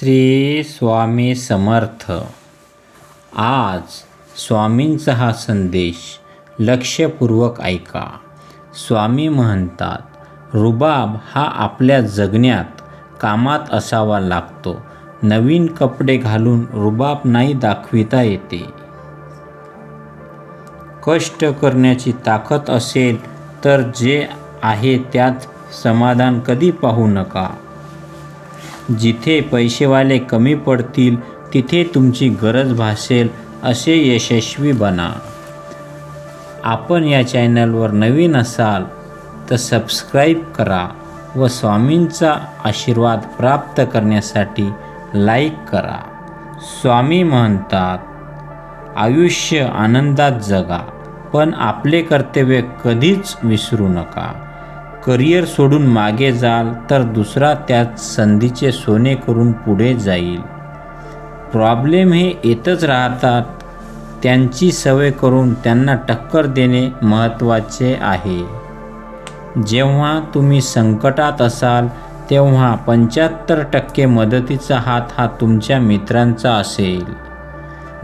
श्री स्वामी समर्थ. आज स्वामींचा हा संदेश लक्षपूर्वक ऐका. स्वामी म्हणतात, रुबाब हा आपल्या जगण्यात कामात असावा लागतो. नवीन कपडे घालून रुबाब नाही दाखविता येते. कष्ट करण्याची ताकद असेल तर जे आहे त्यात समाधान कधी पाहू नका. जिथे पैसेवाले कमी पडतील तिथे तुमची गरज भासेल असे यशस्वी बना. आपण या चॅनलवर नवीन असाल तर सबस्क्राईब करा व स्वामींचा आशीर्वाद प्राप्त करण्यासाठी लाईक करा. स्वामी म्हणतात, आयुष्य आनंदात जगा, पण आपले कर्तव्य कधीच विसरू नका. करिअर सोडून मागे जाल तर दुसरा त्यात संधीचे सोने करून पुढे जाईल. प्रॉब्लेम हे येतच राहतात, त्यांची सवय करून त्यांना टक्कर देणे महत्त्वाचे आहे. जेव्हा तुम्ही संकटात असाल तेव्हा 75% मदतीचा हात हा तुमच्या मित्रांचा असेल.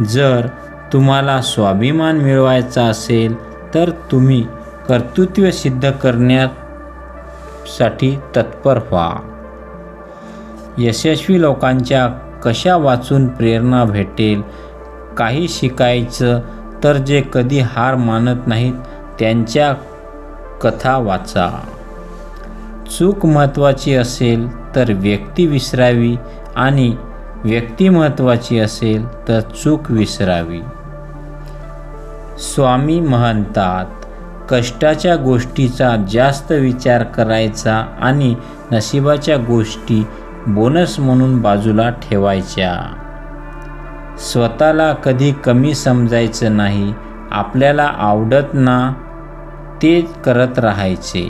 जर तुम्हाला स्वाभिमान मिळवायचा असेल तर तुम्ही कर्तृत्व सिद्ध करण्यासाठी तत्पर व्हा. यशस्वी लोकांच्या कशा वाचून प्रेरणा भेटेल. काही शिकायचं तर जे कधी हार मानत नाहीत त्यांच्या कथा वाचा. चूक महत्त्वाची असेल तर व्यक्ती विसरावी आणि व्यक्ती महत्त्वाची असेल तर चूक विसरावी. स्वामी म्हणतात, कष्टाच्या गोष्टीचा जास्त विचार करायचा आणि नशिबाच्या गोष्टी बोनस म्हणून बाजूला ठेवायच्या. स्वतःला कधी कमी समजायचं नाही. आपल्याला आवडत ना ते करत राहायचे.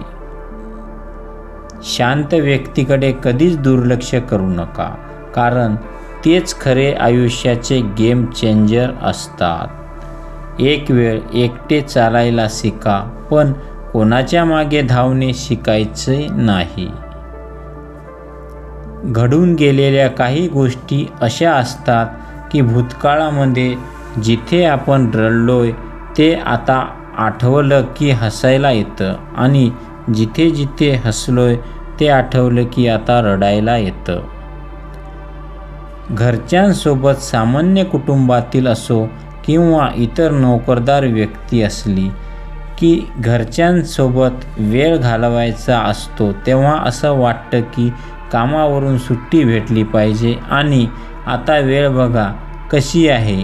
शांत व्यक्तीकडे कधीच दुर्लक्ष करू नका, कारण तेच खरे आयुष्याचे गेम चेंजर असतात. एक वेळ एकटे चालायला शिका, पण कोणाच्या मागे धावणे शिकायचे नाही. घडून गेलेल्या काही गोष्टी अशा असतात की भूतकाळामध्ये जिथे आपण रडलोय ते आता आठवलं की हसायला येतं आणि जिथे जिथे हसलोय ते आठवलं की आता रडायला येतं. घरच्यांसोबत सामान्य कुटुंबातील असो किंवा इतर नोकरदार व्यक्ती असली की घरच्यांसोबत वेळ घालवायचा असतो तेव्हा असं वाटतं की कामावरून सुट्टी भेटली पाहिजे आणि आता वेळ बघा कशी आहे.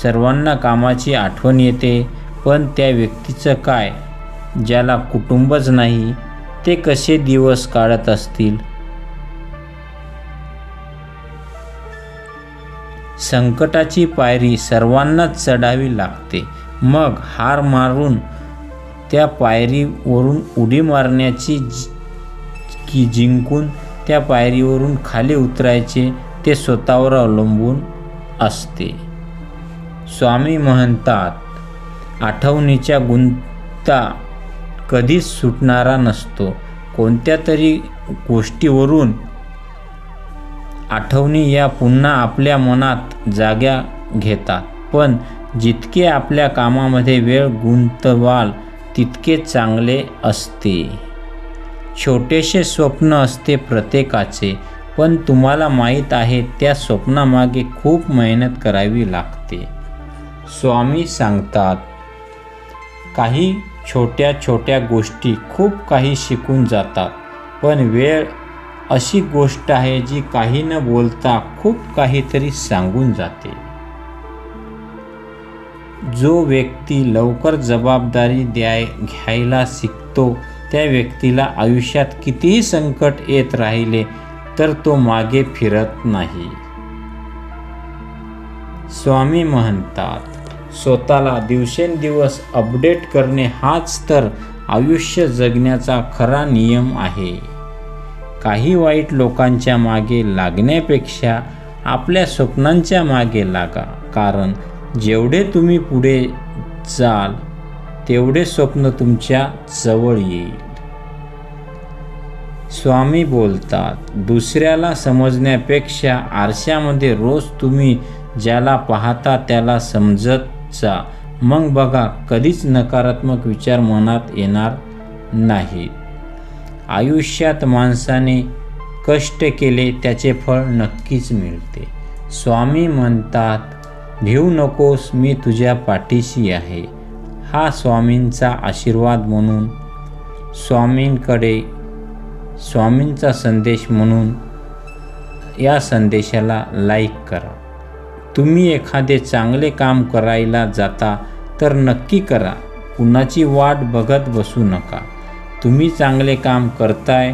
सर्वांना कामाची आठवण येते, पण त्या व्यक्तीचं काय ज्याला कुटुंबच नाही, ते कसे दिवस काढत असतील. संकटाची पायरी सर्वांनाच चढावी लागते. मग हार मारून त्या पायरीवरून उडी मारण्याची की जिंकून त्या पायरीवरून खाली उतरायचे ते स्वतःवर अवलंबून असते. स्वामी म्हणतात, आठवणीच्या गुंता कधीच सुटणारा नसतो. कोणत्या तरी गोष्टीवरून आठवणी या पुन्हा आपल्या मनात जागा घेतात, पण जितके आपल्या कामामध्ये वेळ गुंतवाल तितके चांगले असते. छोटेसे स्वप्न असते प्रत्येकाचे, पण तुम्हाला माहीत आहे त्या स्वप्नामागे खूप मेहनत करावी लागते. स्वामी सांगतात, काही छोट्या छोट्या गोष्टी खूप काही शिकून जातात, पण वेळ अशी गोष्ट आहे जी काही न बोलता खूप काहीतरी सांगून जाते. जो व्यक्ती लवकर जबाबदारी घ्यायला शिकतो त्या व्यक्तीला आयुष्यात कितीही संकट येत राहिले तर तो मागे फिरत नाही. स्वामी म्हणतात, स्वतःला दिवसेंदिवस अपडेट करणे हाच तर आयुष्य जगण्याचा खरा नियम आहे. काही वाईट लोकांच्या मागे लागण्यापेक्षा आपल्या स्वप्नांच्या मागे लागा, कारण जेवढे तुम्ही पुढे जाल तेवढे स्वप्न तुमच्या जवळ येईल. स्वामी बोलतात, दुसऱ्याला समजण्यापेक्षा आरशामध्ये रोज तुम्ही ज्याला पाहता त्याला समजत जा. मग बघा, कधीच नकारात्मक विचार मनात येणार नाहीत. आयुष्यात माणसाने कष्ट केले त्याचे फळ नक्कीच मिळते. स्वामी म्हणतात, भिवू नकोस, मी तुझ्या पाठीशी आहे. हा स्वामींचा आशीर्वाद म्हणून, स्वामींचा संदेश म्हणून या संदेशाला लाईक करा. तुम्ही एखादे चांगले काम करायला जाता तर नक्की करा. कुणाची वाट बघत बसू नका. तुम्ही चांगले काम करताय,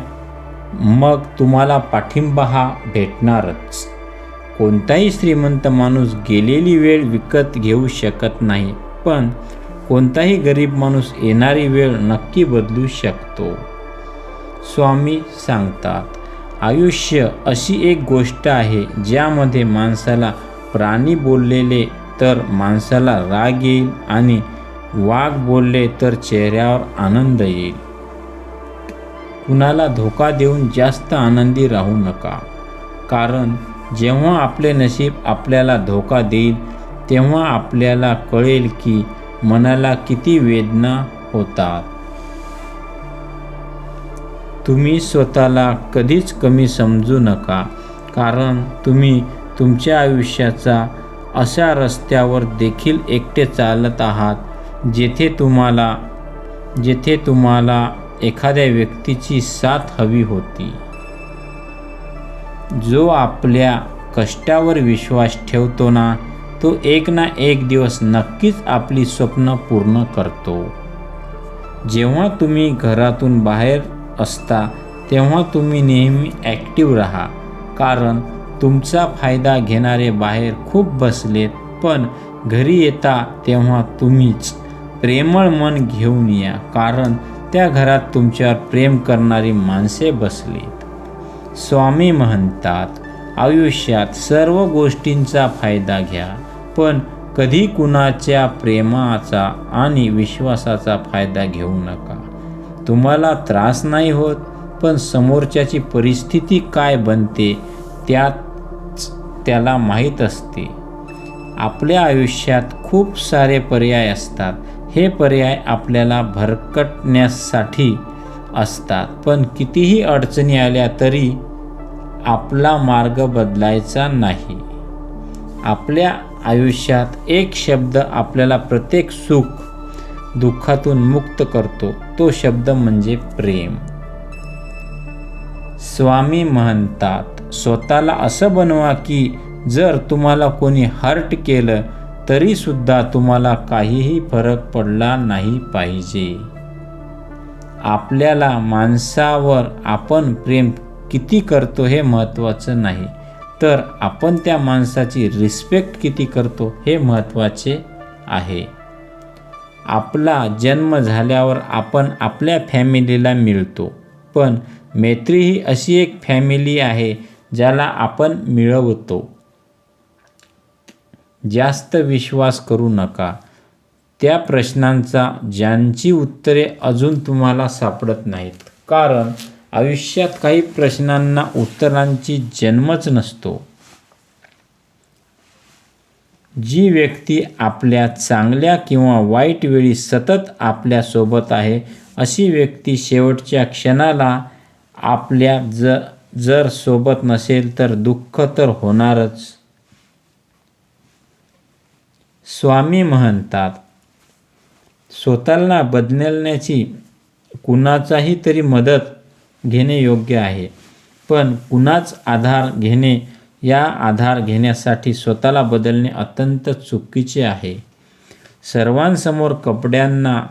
मग तुम्हाला पाठिंबा हा भेटणारच. कोणताही श्रीमंत माणूस गेलेली वेळ विकत घेऊ शकत नाही, पण कोणताही गरीब माणूस येणारी वेळ नक्की बदलू शकतो. स्वामी सांगतात, आयुष्य अशी एक गोष्ट आहे ज्यामध्ये माणसाला प्राणी बोललेले तर माणसाला राग येईल आणि वाघ बोलले तर चेहऱ्यावर आनंद येईल. कुणाला धोका देऊन जास्त आनंदी राहू नका, कारण जेव्हा आपले नशीब आपल्याला धोका देईल तेव्हा आपल्याला कळेल की मनाला किती वेदना होतात. तुम्ही स्वतःला कधीच कमी समजू नका, कारण तुम्ही तुमच्या आयुष्याचा अशा रस्त्यावर देखील एकटे चालत आहात जेथे तुम्हाला एखाद्या व्यक्तीची साथ हवी होती. जो आपल्या कष्टावर विश्वास ठेवतो ना, तो एक ना एक दिवस नक्कीच आपली स्वप्न पूर्ण करतो. जेव्हा तुम्ही घरातून बाहेर असता तेव्हा तुम्ही नेहमी ॲक्टिव्ह राहा, कारण तुमचा फायदा घेणारे बाहेर खूप बसलेत. पण घरी येता तेव्हा तुम्हीच प्रेमळ मन घेऊन या, कारण त्या घरात तुमच्यावर प्रेम करणारी माणसे बसलीत. स्वामी म्हणतात, आयुष्यात सर्व गोष्टींचा फायदा घ्या, पण कधी कुणाच्या प्रेमाचा आणि विश्वासाचा फायदा घेऊ नका. तुम्हाला त्रास नाही होत, पण समोरच्याची परिस्थिती काय बनते त्याला माहीत असते. आपल्या आयुष्यात खूप सारे पर्याय असतात. हे पर्याय आपल्याला भरकटण्यासाठी असतात, पण कितीही अडचणी आल्या तरी आपला मार्ग बदलायचा नाही. आपल्या आयुष्यात एक शब्द आपल्याला प्रत्येक सुख दुःखातून मुक्त करतो, तो शब्द म्हणजे प्रेम. स्वामी म्हणतात, स्वतःला असं बनवा की जर तुम्हाला कोणी हर्ट केलं तरी सुद्धा तुम्हाला काहीही फरक पडला नाही पाहिजे. आपल्याला माणसावर आपण प्रेम किती करतो हे महत्त्वाचं नाही, तर आपण त्या माणसाची रिस्पेक्ट किती करतो हे महत्त्वाचे आहे. आपला जन्म झाल्यावर आपण आपल्या फॅमिलीला मिळतो, पण मैत्री ही अशी एक फॅमिली आहे ज्याला आपण मिळवतो. जास्त विश्वास करू नका त्या प्रश्नांचा ज्यांची उत्तरे अजून तुम्हाला सापडत नाहीत, कारण आयुष्यात काही प्रश्नांना उत्तरांची जन्मच नसतो. जी व्यक्ती आपल्या चांगल्या किंवा वाईट वेळी सतत आपल्यासोबत आहे, अशी व्यक्ती शेवटच्या क्षणाला आपल्या जर सोबत नसेल तर दुःख तर होणारच. स्वामी म्हणतात, स्वतःला बदलण्याची कुणाचाही तरी मदत घेणे योग्य आहे, पण कुणाच आधार घेणे, या आधार घेण्यासाठी स्वतःला बदलणे अत्यंत चुकीचे आहे. सर्वांसमोर कपड्यांना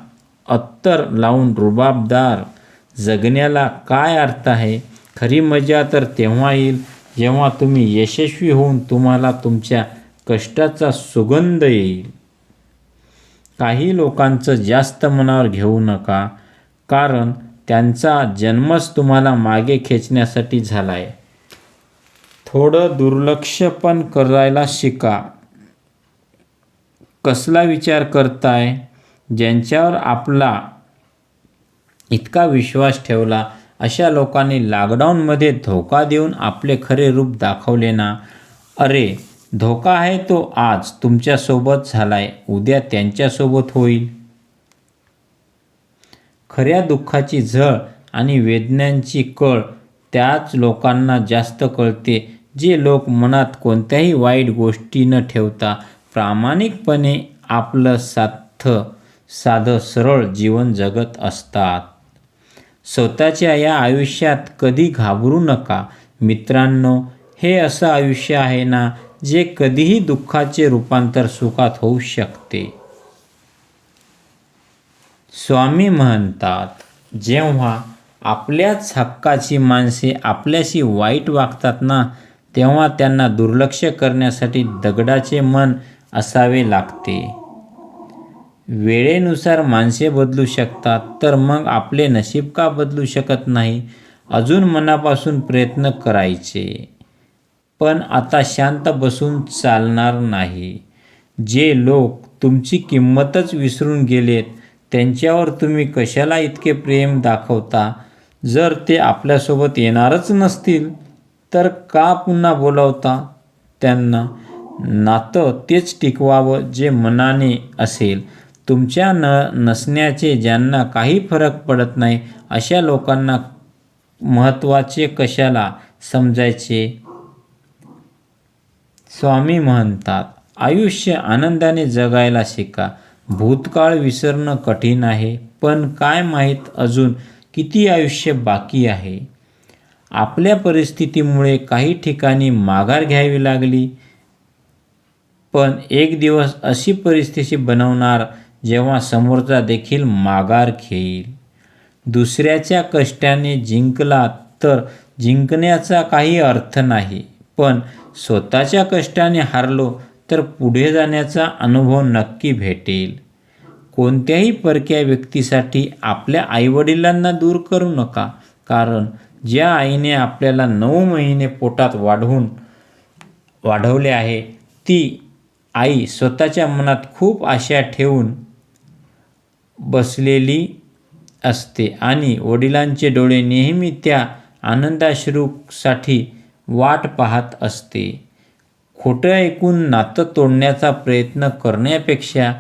अत्तर लावून रुबाबदार जगण्याला काय अर्थ आहे? खरी मजा तर तेव्हा येईल जेव्हा तुम्ही यशस्वी होऊन तुम्हाला तुमच्या कष्टाचा सुगंध येईल. काही लोकांचं जास्त मनावर घेऊ नका, कारण त्यांचा जन्मच तुम्हाला मागे खेचण्यासाठी झाला आहे. थोडं दुर्लक्ष पण करायला शिका. कसला विचार करताय? ज्यांच्यावर आपला इतका विश्वास ठेवला अशा लोकांनी लॉकडाऊनमध्ये धोका देऊन आपले खरे रूप दाखवले ना. अरे, धोका आहे तो आज तुमच्यासोबत झालाय, उद्या त्यांच्यासोबत होईल. खऱ्या दुःखाची झळ आणि वेदनांची कळ त्याच लोकांना जास्त कळते जे लोक मनात कोणत्याही वाईट गोष्टी न ठेवता प्रामाणिकपणे आपलं साधं सरळ जीवन जगत असतात. स्वतःच्या या आयुष्यात कधी घाबरू नका मित्रांनो. हे असं आयुष्य आहे ना जे कधीही दुःखाचे रूपांतर सुखात होऊ शकते. स्वामी म्हणतात, जेव्हा आपल्याच हक्काची माणसे आपल्याशी वाईट वागतात ना, तेव्हा त्यांना दुर्लक्ष करण्यासाठी दगडाचे मन असावे लागते. वेळेनुसार माणसे बदलू शकतात, तर मग आपले नशीब का बदलू शकत नाही? अजून मनापासून प्रयत्न करायचे. पण आता शांत बसून चालणार नाही. जे लोक तुमची किंमतच विसरून गेलेत, त्यांच्यावर तुम्ही कशाला इतके प्रेम दाखवता? जर ते आपल्यासोबत येणारच नसतील, तर का पुन्हा बोलावता त्यांना? नातं तेच टिकवावं जे मनाने असेल. तुमच्या नसण्याचे ज्यांना काही फरक पडत नाही, अशा लोकांना महत्त्वाचे कशाला समजायचे? स्वामी म्हणतात, आयुष्य आनंदाने जगायला शिका. भूतकाळ विसरणं कठीण आहे, पण काय माहीत अजून किती आयुष्य बाकी आहे. आपल्या परिस्थितीमुळे काही ठिकाणी माघार घ्यावी लागली, पण एक दिवस अशी परिस्थिती बनवणार जेव्हा समोरचा देखील माघार घेईल. दुसऱ्याच्या कष्टाने जिंकला तर जिंकण्याचा काही अर्थ नाही, पण स्वतःच्या कष्टाने हारलो तर पुढे जाण्याचा अनुभव नक्की भेटेल. कोणत्याही परक्या व्यक्तीसाठी आपल्या आईवडिलांना दूर करू नका, कारण ज्या आईने आपल्याला 9 महिने पोटात वाढवले आहे, ती आई स्वतःच्या मनात खूप आशा ठेवून बसलेली असते आणि वडिलांचे डोळे नेहमी त्या आनंदाश्रूसाठी वाट पाहत असते. खोटं ऐकून नातं तोडण्याचा प्रयत्न करण्यापेक्षा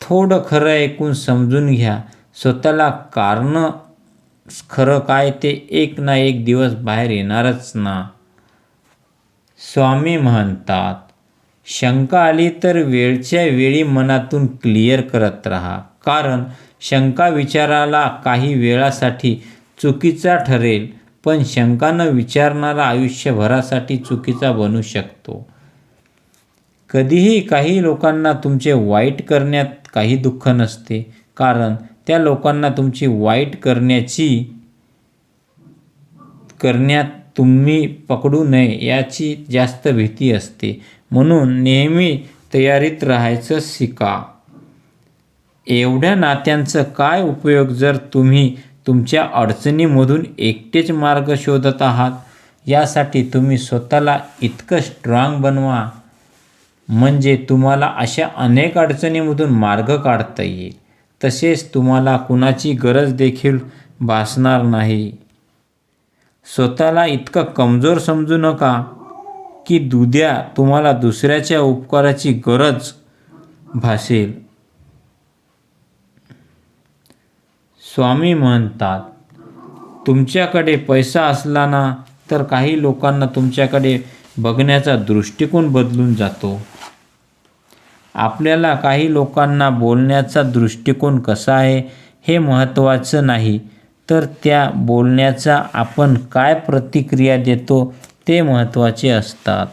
थोडं खरं ऐकून समजून घ्या स्वतःला. कारण खरं काय ते एक ना एक दिवस बाहेर येणारच ना. स्वामी म्हणतात, शंका आली तर वेळच्या वेळी मनातून क्लिअर करत राहा, कारण शंका विचाराला काही वेळासाठी चुकीचा ठरेल, पण शंका न विचारणारा आयुष्यभरासाठी चुकीचा बनू शकतो. कधीही काही लोकांना तुमचे वाईट करण्यात काही दुःख नसते, कारण त्या लोकांना तुमची वाईट करण्यात तुम्ही पकडू नये याची जास्त भीती असते. म्हणून नेहमी तयारीत राहायचं शिका. एवढ्या नात्यांचा काय उपयोग जर तुम्ही तुमच्या अडचणीमधून एकटेच मार्ग शोधत आहात? यासाठी तुम्ही स्वतःला इतकं स्ट्रॉंग बनवा, म्हणजे तुम्हाला अशा अनेक अडचणीमधून मार्ग काढता येईल. तसेच तुम्हाला कुणाची गरज देखील भासणार नाही. स्वतःला इतकं कमजोर समजू नका की उद्या तुम्हाला दुसऱ्याच्या उपकाराची गरज भासेल. स्वामी म्हणतात, तुमच्याकडे पैसा असला ना, तर काही लोकांना तुमच्याकडे बघण्याचा दृष्टिकोन बदलून जातो. आपल्याला काही लोकांना बोलण्याचा दृष्टिकोन कसा आहे हे महत्त्वाचं नाही, तर त्या बोलण्याचा आपण काय प्रतिक्रिया देतो ते महत्त्वाचे असतात.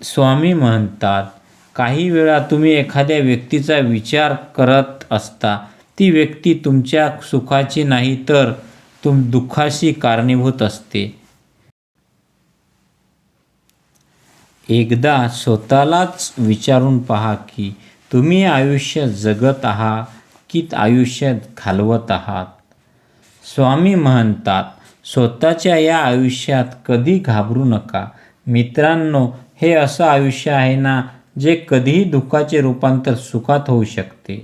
स्वामी म्हणतात, काही वेळा तुम्ही एखाद्या व्यक्तीचा विचार करत असता, ती व्यक्ती तुमच्या सुखाची नाही तर दुःखाशी कारणीभूत असते. एकदा स्वतःलाच विचारून पहा की तुम्ही आयुष्य जगत आहात की आयुष्य घालवत आहात. स्वामी म्हणतात, स्वतःच्या या आयुष्यात कधी घाबरू नका मित्रांनो. हे असं आयुष्य आहे ना जे कधीही दुःखाचे रूपांतर सुखात होऊ शकते.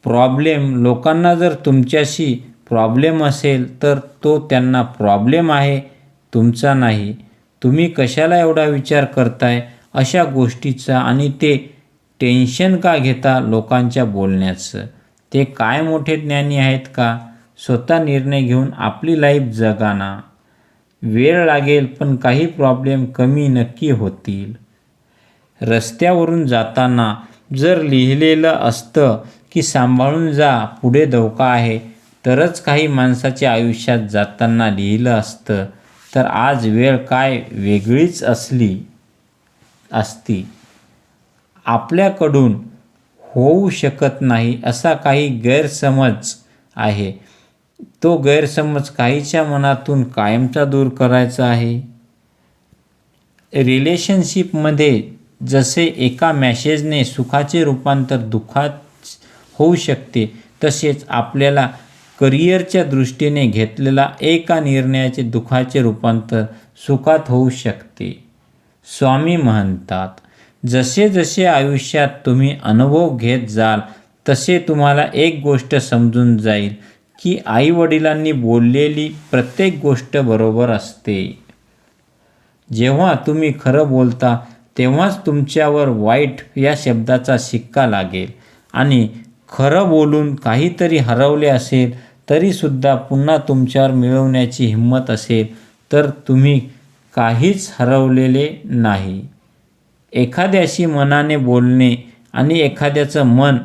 लोकांना जर तुमच्याशी प्रॉब्लेम असेल तर तो त्यांना प्रॉब्लेम आहे, तुमचा नाही. तुम्ही कशाला एवढा विचार करताय अशा गोष्टीचा आणि ते टेन्शन का घेता लोकांच्या बोलण्याचं? ते काय मोठे ज्ञानी आहेत का? स्वतः निर्णय घेऊन आपली लाईफ जगा ना. वेळ लागेल पण काही प्रॉब्लेम कमी नक्की होतील. रस्त्यावरून जाताना जर लिहिलेलं असतं की सांभाळून जा, पुढे धोका आहे, तरच काही माणसाच्या आयुष्यात जाताना लिहिलं असतं तर आज वेळ काय वेगळीच असती. आपल्याकडून होऊ शकत नाही असा काही गैरसमज आहे. तो गैरसमज काहीच्या मनातून कायमचा दूर करायचा आहे. रिलेशनशिपमध्ये जसे एका मॅसेजने सुखाचे रूपांतर दुःखात होऊ शकते, तसेच आपल्याला करिअरच्या दृष्टीने घेतलेला एका निर्णयाचे दुःखाचे रूपांतर सुखात होऊ शकते. स्वामी म्हणतात, जसे जसे आयुष्यात तुम्ही अनुभव घेत जाल तसे तुम्हाला एक गोष्ट समजून जाईल की आईवडिलांनी बोललेली प्रत्येक गोष्ट बरोबर असते. जेव्हा तुम्ही खरं बोलता तेव्हाच तुमच्यावर वाईट या शब्दाचा शिक्का लागेल आणि खरं बोलून काहीतरी हरवले असेल तरीसुद्धा पुन्हा तुमच्यावर मिळवण्याची हिंमत असेल तर तुम्ही काहीच हरवलेले नाही. एखाद्याशी मनाने बोलणे आणि एखाद्याचं मन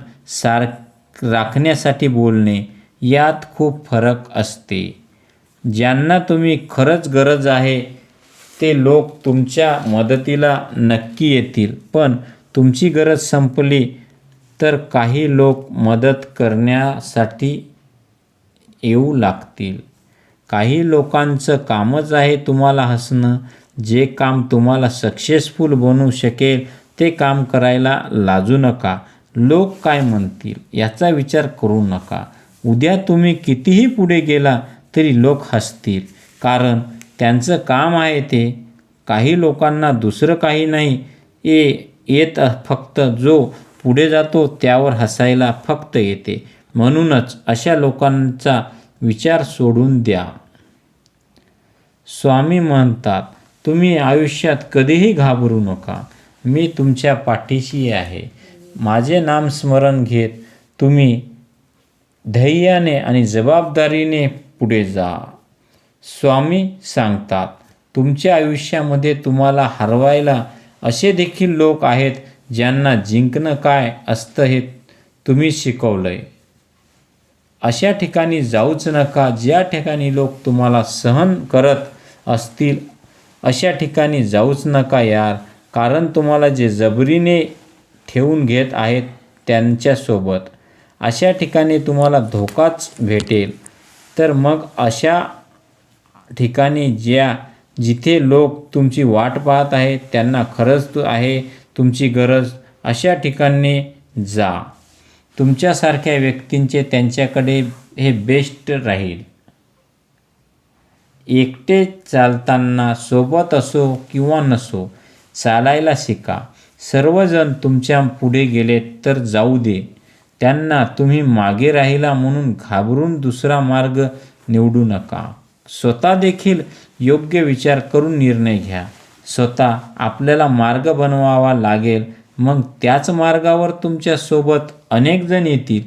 राखण्यासाठी बोलणे यात खूप फरक असते. ज्यांना तुम्ही खरंच गरज आहे ते लोक तुमच्या मदतीला नक्की येतील, पण तुमची गरज संपली तर काही लोक मदत करण्यासाठी येऊ लागतील. काही लोकांचं कामच आहे तुम्हाला हसणं. जे काम तुम्हाला सक्सेसफुल बनवू शकेल ते काम करायला लाजू नका. लोक काय म्हणतील याचा विचार करू नका. उद्या तुम्ही कितीही पुढे गेला तरी लोक हसतील, कारण त्यांचं काम आहे ते. काही लोकांना दुसरं काही नाही येत, फक्त जो पुढे जातो त्यावर हसायला फक्त येते. म्हणूनच अशा लोकांचा विचार सोडून द्या. स्वामी म्हणतात, तुम्ही आयुष्यात कधीही घाबरू नका. मी तुमच्या पाठीशी आहे. माझे नाम स्मरण घेत तुम्ही धैर्याने आणि जबाबदारीने पुढे जा. स्वामी सांगतात, तुमच्या आयुष्यामध्ये तुम्हाला हरवायला असे देखील लोक आहेत ज्यांना जिंकणं काय असतं हे तुम्ही शिकवलंय. अशा ठिकाणी जाऊच नका. ज्या ठिकाणी लोक तुम्हाला सहन करत असतील अशा ठिकाणी जाऊच नका यार, कारण तुम्हाला जे जबरीने ठेवून घेत आहेत त्यांच्यासोबत अशा ठिकाणी तुम्हाला धोकाच भेटेल. तर मग अशा ठिकाणी जिथे लोक तुमची वाट पाहत आहेत, त्यांना खरंच आहे तुमची गरज, अशा ठिकाणी जा. तुमच्यासारख्या व्यक्तींचे त्यांच्याकडे हे बेस्ट राहील. एकटे चालताना सोबत असो किंवा नसो चालायला शिका. सर्वजण तुमच्या पुढे गेलेत तर जाऊ दे त्यांना. तुम्ही मागे राहिला म्हणून घाबरून दुसरा मार्ग निवडू नका. स्वतः देखील योग्य विचार करून निर्णय घ्या. स्वतः आपल्याला मार्ग बनवावा लागेल. मग त्याच मार्गावर तुमच्यासोबत अनेक जण येतील,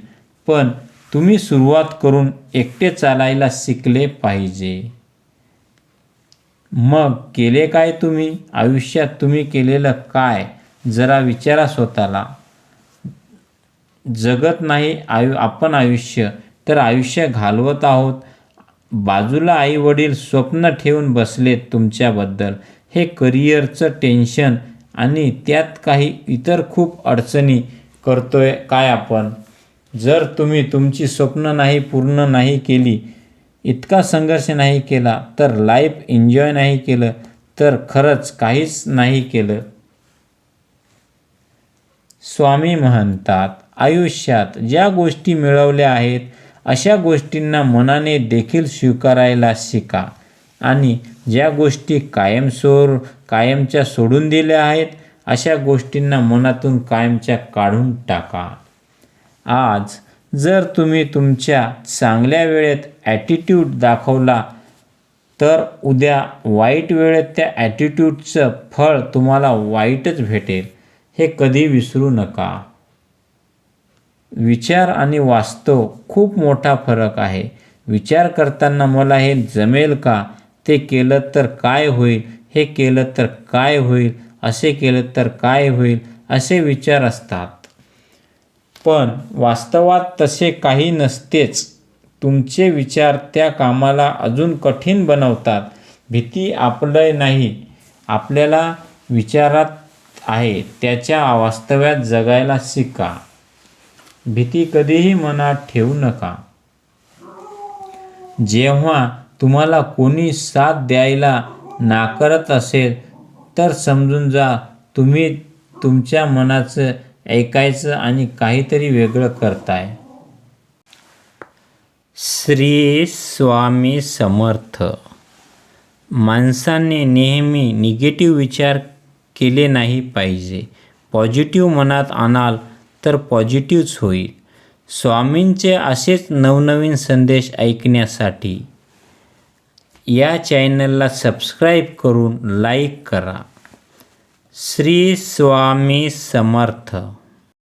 पण तुम्ही सुरुवात करून एकटे चालायला शिकले पाहिजे. मग केले काय तुम्ही आयुष्यात? तुम्ही केलेलं काय जरा विचारा स्वतःला. जगत नाही आपण आयुष्य, तर आयुष्य घालवत आहोत. बाजूला आई वडील स्वप्न ठेवून बसलेत तुमच्याबद्दल. हे करिअरचं टेन्शन आणि त्यात काही इतर खूप अडचणी करतोय काय आपण? जर तुम्ही तुमची स्वप्न पूर्ण नाही केली, इतका संघर्ष नाही केला, तर लाईफ एन्जॉय नाही केलं, तर खरंच काहीच नाही केलं. स्वामी म्हणतात, आयुष्यात ज्या गोष्टी मिळवल्या आहेत अशा गोष्टींना मनाने देखील स्वीकारायला शिका आणि ज्या गोष्टी कायमच्या सोडून दिल्या आहेत अशा गोष्टींना मनातून कायमच्या काढून टाका. आज जर तुम्ही तुमच्या चांगल्या वेळेत ॲटिट्यूड दाखवला तर उद्या वाईट वेळेत त्या ॲटिट्यूडचं फळ तुम्हाला वाईटच भेटेल, हे कधी विसरू नका. विचार आणि वास्तव खूप मोठा फरक आहे. विचार करताना मला हे जमेल का, ते केलं तर काय होईल, हे केलं तर काय होईल, असे केलं तर काय होईल, असे विचार असतात. पण वास्तवात तसे काही नसतेच. तुमचे विचार त्या कामाला अजून कठीण बनवतात. भीती आपली नाही, आपल्याला विचारात आहे त्याच्या वास्तव्यात जगायला शिका. भीती कधीही मनात ठेवू नका. जेव्हा तुम्हाला कोणी साथ द्यायला नाकारत असेल तर समजून जा तुम्ही तुमच्या मनाचं ऐकायचं आणि काहीतरी वेगळं करताय. श्री स्वामी समर्थ. माणसाने नेहमी निगेटिव्ह विचार केले नाही पाहिजे. पॉझिटिव्ह मनात आणाल तर पॉझिटिव्हच होईल. स्वामींचे असेच नवनवीन संदेश ऐकण्यासाठी या चॅनलला सबस्क्राईब करून लाईक करा. श्री स्वामी समर्थ.